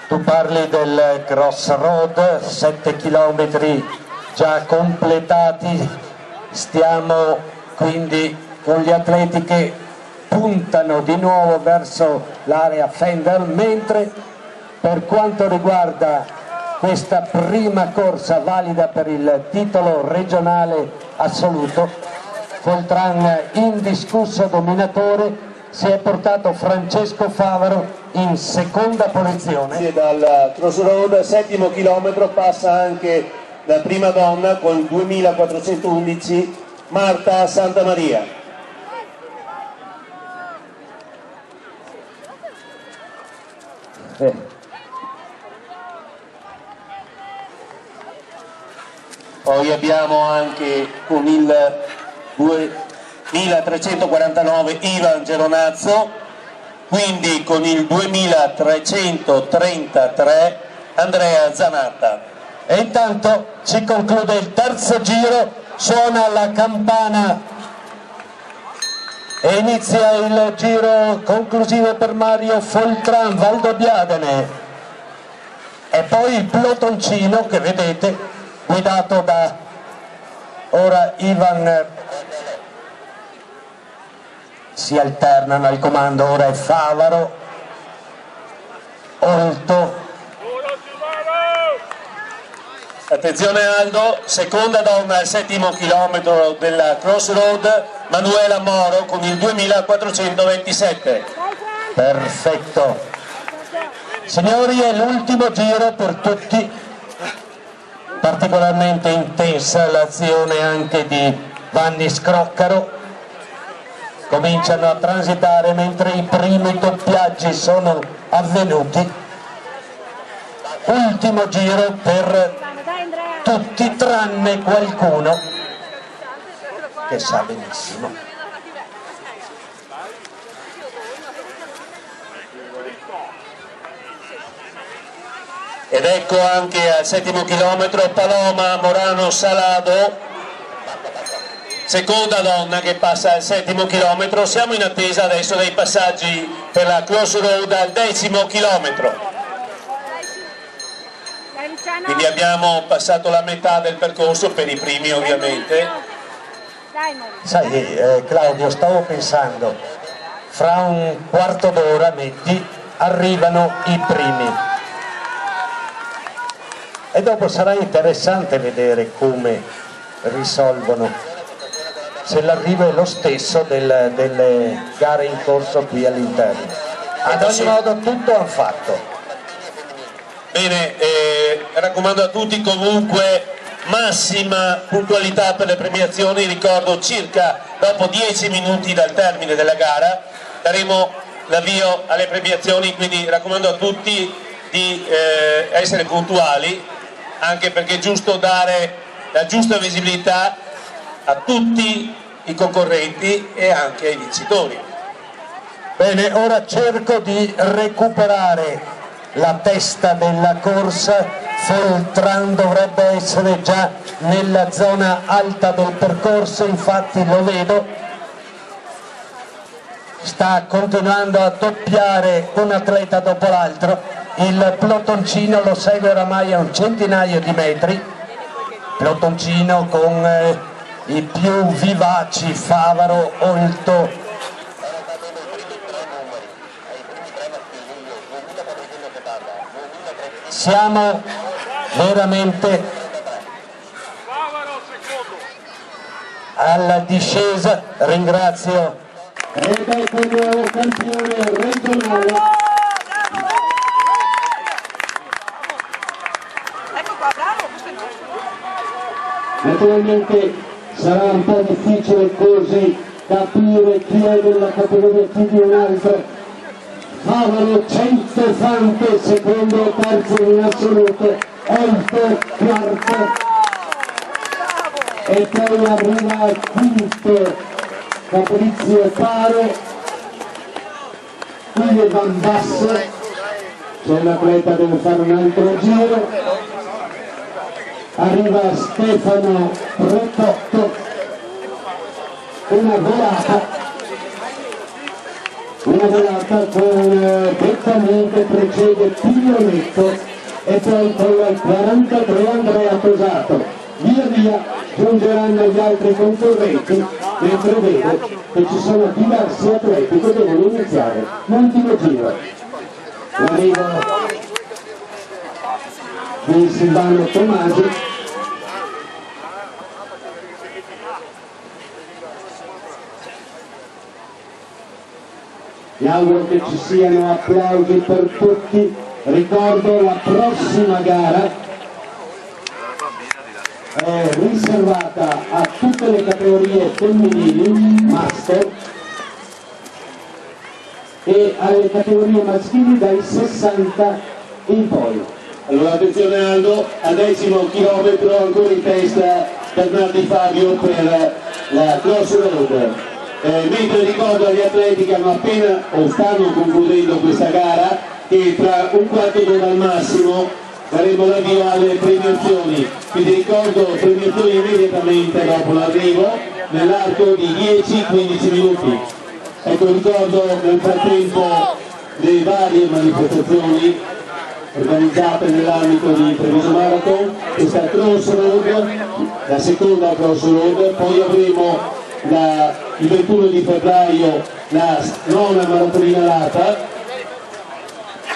Tu parli del Crossroad, 7 km già completati, stiamo quindi con gli atleti che puntano di nuovo verso l'area Fender, mentre per quanto riguarda questa prima corsa valida per il titolo regionale assoluto, Foltran indiscusso dominatore, si è portato Francesco Favaro in seconda posizione. Dal Crossroad, 7° chilometro, passa anche la prima donna con 2411, Marta Santamaria. Poi abbiamo anche con il 2349 Ivan Geronazzo, quindi con il 2333 Andrea Zanatta. E intanto si conclude il terzo giro, suona la campana e inizia il giro conclusivo per Mario Foltran Valdobbiadene, e poi il pelotoncino che vedete guidato da ora Ivan, si alternano al comando, ora è Favaro, Olto. Attenzione Aldo, seconda donna al 7° chilometro della Crossroad, Manuela Moro con il 2427. Perfetto. Signori, è l'ultimo giro per tutti, particolarmente intensa l'azione anche di Vanni Scroccaro. Cominciano a transitare mentre i primi doppiaggi sono avvenuti. Ultimo giro per tutti tranne qualcuno che sa benissimo. Ed ecco anche al 7° chilometro Paloma Morano Salado, seconda donna che passa al 7° chilometro. Siamo in attesa adesso dei passaggi per la Crossroad al 10° chilometro. Quindi abbiamo passato la metà del percorso per i primi ovviamente. Sai Claudio, stavo pensando, fra un quarto d'ora metti, arrivano i primi e dopo sarà interessante vedere come risolvono, se l'arrivo è lo stesso delle gare in corso qui all'interno. Ad ogni modo tutto hanno fatto. Bene, raccomando a tutti comunque massima puntualità per le premiazioni. Ricordo circa dopo 10 minuti dal termine della gara daremo l'avvio alle premiazioni, quindi raccomando a tutti di essere puntuali, anche perché è giusto dare la giusta visibilità a tutti i concorrenti e anche ai vincitori. Bene, ora cerco di recuperare la testa della corsa. Foltran dovrebbe essere già nella zona alta del percorso, infatti lo vedo, sta continuando a doppiare un atleta dopo l'altro, il pelotoncino lo segue oramai a un centinaio di metri, pelotoncino con i più vivaci Favaro, Olto. Siamo veramente alla discesa, ringrazio ed ecco il nuovo campione regionale. Ecco qua, bravo, questo è nostro. Naturalmente sarà un po' difficile così capire chi è nella categoria più di un altro. Favaro 100 fante, secondo e terzo in assoluto, Olto quarto, e poi arriva al quinto Fabrizio Paro, qui è Van Basso, c'è l'atleta, deve fare un altro giro, arriva Stefano Retotto, una volata con immediatamente precede Piglionetto e poi con il 43 Andrea Tosato. Via via giungeranno gli altri concorrenti, mentre vedo che ci sono diversi atleti che devono iniziare l'ultimo giro. L'arrivo di Silvano Tomasi, mi auguro che ci siano applausi per tutti. Ricordo la prossima gara è riservata a tutte le categorie femminili, master, e alle categorie maschili dai 60 in poi. Allora attenzione Aldo, al 10° chilometro ancora in testa Bernardi Fabio per la crossroad. Mentre ricordo agli atleti che hanno appena o stanno concludendo questa gara che tra un quarto d'ora al massimo daremo l'avvio alle premiazioni. Quindi ricordo premiazioni immediatamente dopo l'arrivo nell'arco di 10-15 minuti. Ecco, ricordo nel frattempo le varie manifestazioni organizzate nell'ambito di Treviso Marathon, questa crossroad, la seconda crossroad, poi avremo il 21 di febbraio la nona maratonina Lata,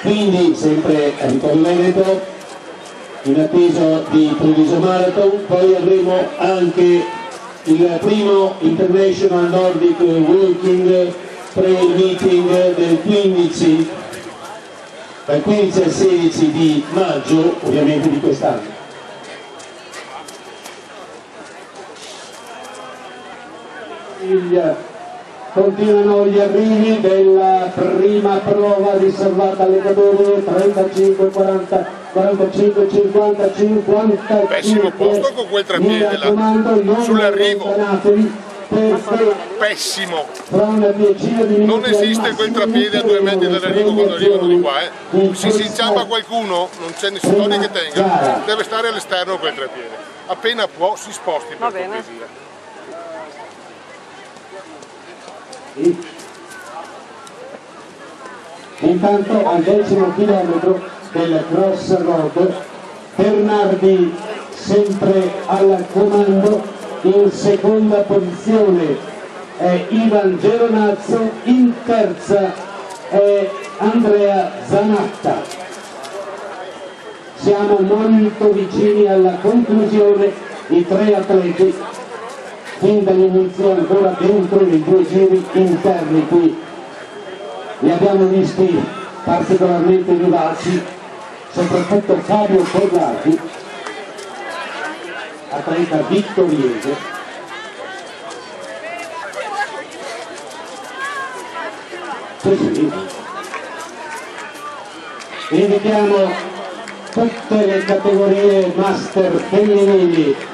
quindi sempre a Ritorno Veneto, in attesa di Treviso Marathon. Poi avremo anche il primo International Nordic Walking Trail Meeting dal 15 al 16 di maggio, ovviamente di quest'anno. Continuano gli arrivi della prima prova riservata alle categorie 35, 40, 45, 50, 55. Pessimo posto con quel trapiede là, sull'arrivo. Pessimo. Non esiste quel trapiede a 2 metri dall'arrivo quando arrivano di qua. Se si inciampa qualcuno, non c'è nessuno che tenga, deve stare all'esterno quel trapiede. Appena può si sposti per cortesia. Intanto al 10° chilometro del crossroad Bernardi sempre al comando, in seconda posizione è Ivan Geronazzo, in terza è Andrea Zanatta. Siamo molto vicini alla conclusione, i 3 atleti fin dall'inizio ancora dentro i 2 giri interni. Qui li abbiamo visti particolarmente vivaci, soprattutto Fabio Forlati, atleta vittoriese. Così invitiamo tutte le categorie master femminili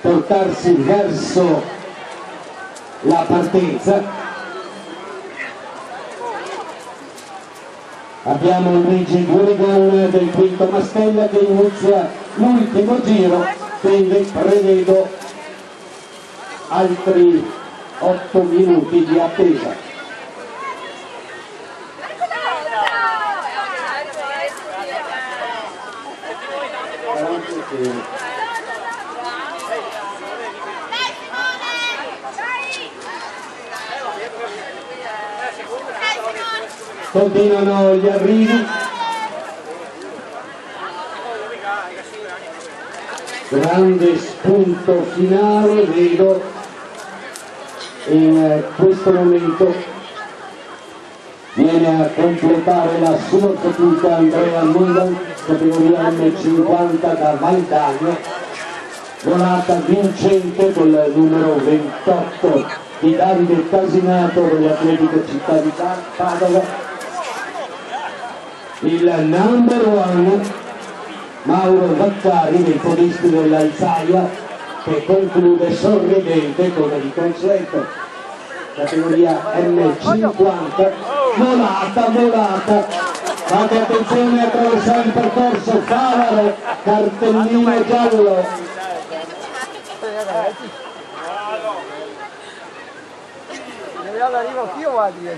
portarsi verso la partenza. Abbiamo Luigi Guerigon del quinto Mastella che inizia l'ultimo giro, quindi prevedo altri 8 minuti di attesa. Continuano gli arrivi, grande spunto finale, vedo in questo momento viene a completare la sua fatica Andrea Mullan, categoria M50 da Valdagno, volata vincente col numero 28 di Davide Casinato dell'Atletica Città di Padova. Il number 1 Mauro Vaccari dei podisti dell'Alzaia, che conclude sorridente con il consueto categoria M50, volata, fate attenzione a attraversare il percorso, Favaro, cartellino giallo. Arrivo anch'io, guardi.